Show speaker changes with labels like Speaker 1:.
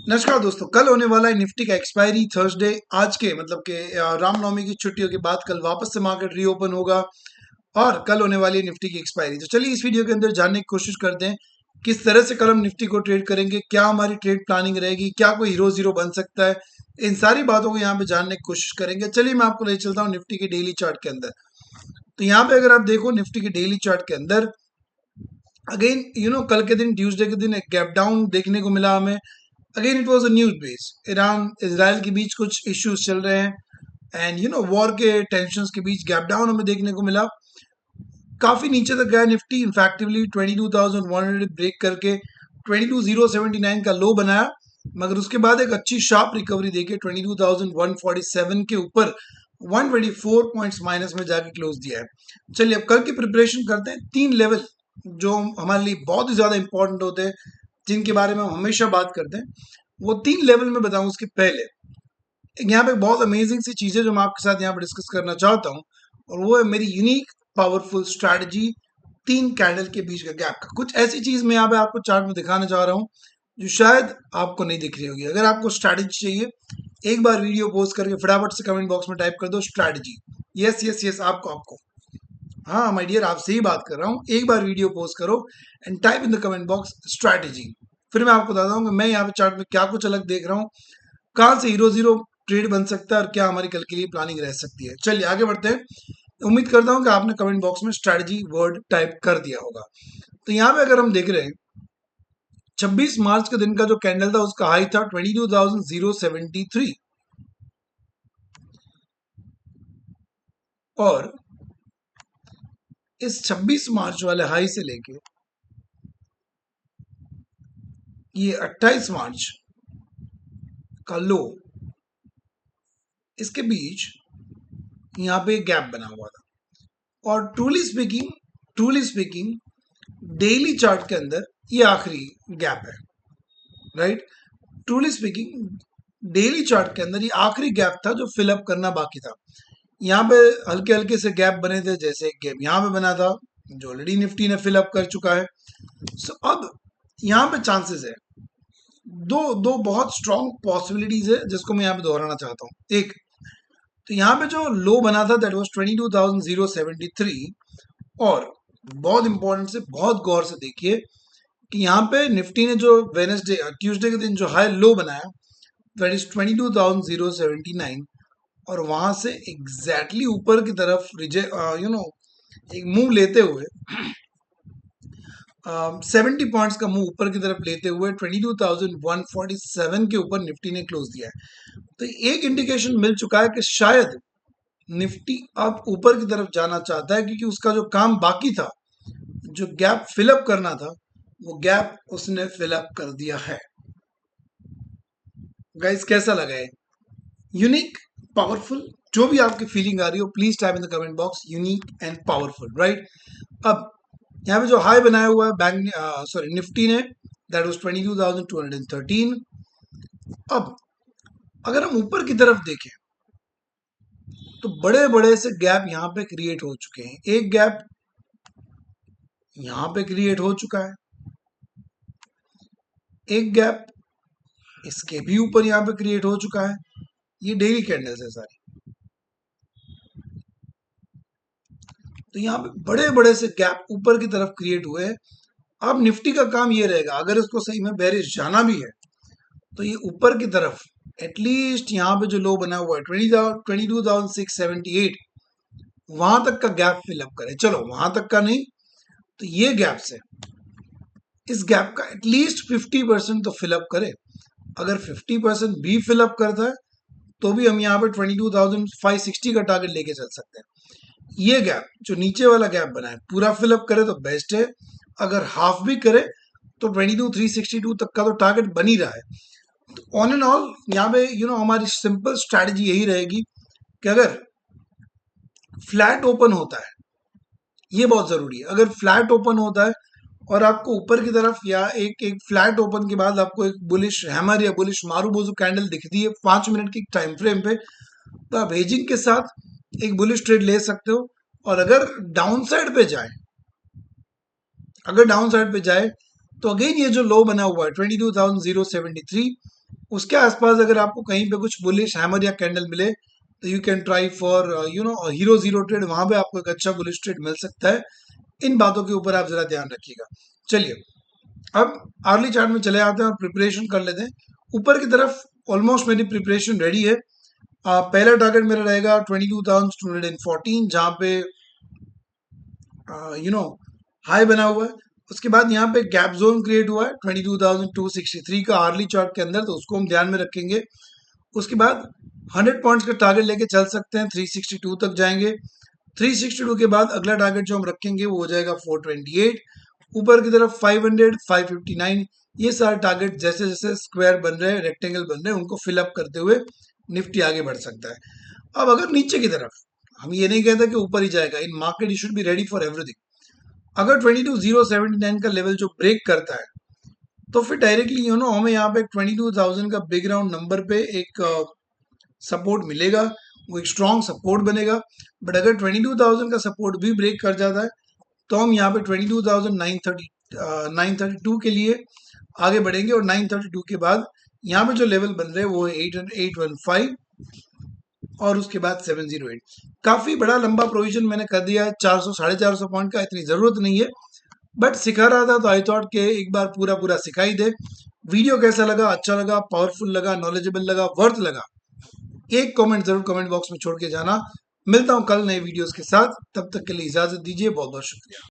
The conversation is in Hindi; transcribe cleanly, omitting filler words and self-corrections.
Speaker 1: नमस्कार दोस्तों, कल होने वाला है निफ्टी का एक्सपायरी थर्सडे। आज के मतलब के रामनवमी की छुट्टियों के बाद कल वापस से मार्केट रीओपन होगा और कल होने वाली है निफ्टी की एक्सपायरी। तो चलिए इस वीडियो के अंदर जानने की कोशिश करते हैं किस तरह से कल हम निफ्टी को ट्रेड करेंगे, क्या हमारी ट्रेड प्लानिंग रहेगी, क्या कोई हीरो जीरो बन सकता है। इन सारी बातों को यहाँ पे जानने की कोशिश करेंगे। चलिए मैं आपको ले चलता हूँ निफ्टी के डेली चार्ट के अंदर। तो यहाँ पे अगर आप देखो निफ्टी के डेली चार्ट के अंदर अगेन कल के दिन ट्यूसडे के दिन एक गैप डाउन देखने को मिला हमें। Again it was a news base. Iran Israel के बीच कुछ इश्यूज चल रहे हैं एंड वॉर के टेंशंस के बीच गैप डाउन हमें देखने को मिला। काफी नीचे तक गया निफ्टी, इनफैक्टिवली 22,100 ब्रेक करके 22,079 का लो बनाया, मगर उसके बाद एक अच्छी शार्प रिकवरी देके 22,147 के ऊपर 124 पॉइंट्स माइनस में जाके क्लोज दिया है। चलिए अब कल की प्रिपरेशन करते हैं। 3 लेवल जो हमारे लिए बहुत ही ज्यादा इंपॉर्टेंट होते हैं, जिनके बारे में हम हमेशा बात करते हैं, वो 3 लेवल में बताऊं उसके पहले यहाँ पे बहुत अमेजिंग सी चीजें जो मैं आपके साथ यहाँ पे डिस्कस करना चाहता हूँ, और वो है मेरी यूनिक पावरफुल स्ट्रैटेजी 3 कैंडल के बीच का गैप का। कुछ ऐसी चीज मैं यहाँ पे आपको चार्ट में दिखाना चाह रहा हूँ जो शायद आपको नहीं दिख रही होगी। अगर आपको स्ट्रैटेजी चाहिए, एक बार वीडियो पोस्ट करके फटाफट से कमेंट बॉक्स में टाइप कर दो स्ट्रैटेजी। यस यस यस, आपको हाँ माय डियर, आपसे ही बात कर रहा हूँ। एक बार वीडियो पोस्ट करो and type in the comment box strategy. फिर मैं आपको बताता हूँ कि मैं यहाँ पे चार्ट में क्या कुछ अलग देख रहा हूँ, कहाँ से हीरो जीरो ट्रेड बन सकता है और क्या हमारी कल के लिए प्लानिंग रह सकती है। चलिए आगे बढ़ते हैं। उम्मीद करता हूँ कि आपने कमेंट बॉक्स में स्ट्रैटेजी वर्ड टाइप कर दिया होगा। तो यहाँ पे अगर हम देख रहे हैं 26 मार्च के दिन का जो कैंडल था उसका हाई था 22,073 और इस 26 मार्च वाले हाई से लेके ये 28 मार्च का लो, इसके बीच यहाँ पे गैप बना हुआ था। और ट्रूली स्पीकिंग डेली चार्ट के अंदर ये आखिरी गैप है, right. Truly speaking daily chart के अंदर ये आखिरी गैप था जो फिलअप करना बाकी था। यहाँ पे हल्के हल्के से गैप बने थे, जैसे एक गैप यहाँ पे बना था जो ऑलरेडी निफ्टी ने फिलअप कर चुका है। सो अब यहाँ पे चांसेस है, दो दो बहुत स्ट्रॉन्ग पॉसिबिलिटीज है जिसको मैं यहाँ पे दोहराना चाहता हूँ। एक तो यहाँ पे जो लो बना था दैट वाज 22,073, और बहुत इंपॉर्टेंट से बहुत गौर से देखिए कि यहाँ पे निफ्टी ने जो वेडनेसडे ट्यूसडे के दिन जो हाई लो बनाया दैट इज 22,079, और वहां से एग्जैक्टली ऊपर की तरफ एक मूव लेते हुए 70 पॉइंट्स का मूव ऊपर की तरफ लेते हुए 22,147 के ऊपर निफ्टी ने क्लोज दिया है। तो एक इंडिकेशन मिल चुका है कि शायद निफ्टी अब ऊपर की तरफ जाना चाहता है, क्योंकि उसका जो काम बाकी था, जो गैप फिलअप करना था, वो गैप उसने फिलअप कर दिया है। गाइस कैसा लगा है? यूनिक, पावरफुल, जो भी आपकी फीलिंग आ रही हो please type in the comment box unique and powerful, right. अब यहाँ पे जो हाई बनाया हुआ है निफ्टी ने दैट वाज 22,213। अब अगर हम ऊपर की तरफ देखें तो बड़े बड़े से गैप यहाँ पे क्रिएट हो चुके हैं। एक गैप यहाँ पे क्रिएट हो चुका है, एक गैप इसके भी ऊपर यहाँ पे क्रिएट हो चुका है। ये डेली कैंडल्स है सारी। तो यहाँ पे बड़े बड़े से गैप ऊपर की तरफ क्रिएट हुए हैं। अब निफ्टी का काम ये रहेगा, अगर इसको सही में बेरिश जाना भी है तो ये ऊपर की तरफ एटलीस्ट यहाँ पे जो लो बना हुआ है 22,678, वहां तक का गैप फिलअप करे। चलो वहां तक का नहीं तो ये गैप से इस गैप का एटलीस्ट 50% तो फिलअप करे। अगर 50% भी फिलअप करता है तो भी हम यहाँ पे 22,560 का टारगेट लेके चल सकते हैं। ये गैप जो नीचे वाला गैप बना है पूरा फिलअप करे तो बेस्ट है, अगर हाफ भी करे तो 22,362 तक का तो टारगेट बन ही रहा है। तो ऑन एंड ऑल यहाँ पे हमारी सिंपल स्ट्रैटेजी यही रहेगी कि अगर फ्लैट ओपन होता है, ये बहुत जरूरी है, अगर फ्लैट ओपन होता है और आपको ऊपर की तरफ या एक फ्लैट ओपन के बाद आपको एक बुलिश हैमर या बुलिश मारूबोजू कैंडल दिखती है 5 मिनट की टाइम फ्रेम पे, तो आप हेजिंग के साथ एक बुलिश ट्रेड ले सकते हो। और अगर डाउन साइड पे जाए, तो अगेन ये जो लो बना हुआ है 22,073, उसके आसपास अगर आपको कहीं पे कुछ बुलिश हैमर या कैंडल मिले तो you can try for hero zero trade, वहां पे आपको एक अच्छा बुलिश ट्रेड मिल सकता है। इन बातों के ऊपर आप जरा ध्यान रखिएगा। चलिए अब अर्ली चार्ट में चले आते हैं और प्रिपरेशन कर लेते हैं। ऊपर की तरफ ऑलमोस्ट मेरी प्रिपरेशन रेडी है। पहला टारगेट मेरा रहेगा 22,214, जहाँ पे हाई बना हुआ है। उसके बाद यहाँ पे गैप जोन क्रिएट हुआ है 22,263 का अर्ली चार्ट के अंदर, तो उसको हम ध्यान में रखेंगे। उसके बाद 100 पॉइंट्स का टारगेट लेके चल सकते हैं, 362 तक जाएंगे। 362 के बाद अगला टारगेट जो हम रखेंगे वो हो जाएगा 428। ऊपर की तरफ 500, 559, ये सारे टारगेट जैसे जैसे स्क्वायर बन रहे हैं, रेक्टेंगल बन रहे हैं, उनको फिलअप करते हुए निफ्टी आगे बढ़ सकता है। अब अगर नीचे की तरफ, हम ये नहीं कहते कि ऊपर ही जाएगा, इन market you should be ready for everything. अगर 22,079 का लेवल जो ब्रेक करता है तो फिर डायरेक्टली हमें यहाँ पे 22,000 का बिग राउंड नंबर पे एक सपोर्ट मिलेगा, वो एक स्ट्रॉन्ग सपोर्ट बनेगा। बट अगर 22,000 का सपोर्ट भी ब्रेक कर जाता है तो हम यहाँ पे 22,932 के लिए आगे बढ़ेंगे, और 932 के बाद यहाँ पे जो लेवल बन रहे हैं वो है 815 और उसके बाद 708। काफी बड़ा लंबा प्रोविजन मैंने कर दिया है, 400 450 पॉइंट का, इतनी जरूरत नहीं है, बट सिखा रहा था तो आई थॉट के एक बार पूरा पूरा सिखाई दे। वीडियो कैसा लगा, अच्छा लगा, पावरफुल लगा, नॉलेजेबल लगा, वर्थ लगा, एक कमेंट जरूर कमेंट बॉक्स में छोड़ के जाना। मिलता हूं कल नए वीडियोस के साथ, तब तक के लिए इजाजत दीजिए, बहुत बहुत शुक्रिया।